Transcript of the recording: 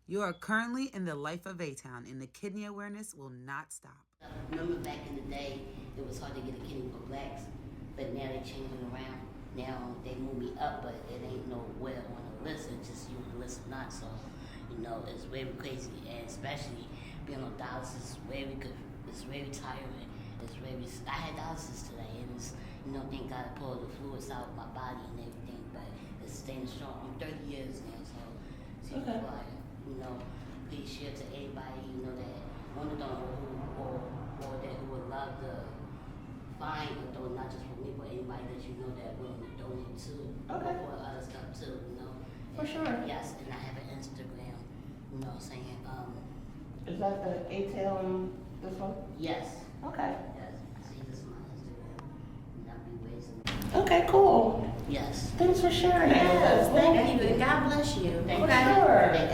You are currently in the life of Atown, and the kidney awareness will not stop. Remember back in the day, it was hard to get a kidney for blacks, but now they changing around. Now they move me up, but it ain't nowhere on the list. It's just you on the list or not. So, it's very crazy, and especially being on dialysis, it's very tiring. I had dialysis today, and thank God I pulled the fluids out of my body and everything, but it's staying strong. I'm 30 years now, so Okay. please share to everybody, that want to donate or that who would love to find a donor, not just for me, but anybody that that willing to donate to, Okay. or other stuff too, For sure. Yes, and I have an Instagram, saying, Is that the ATL this one? yes, Okay. yes, see, this is my Instagram, and I'll be raising, Okay, cool. yes. Thanks for sharing. Yes, Well, thank you, and God bless you. Thank For you. sure. And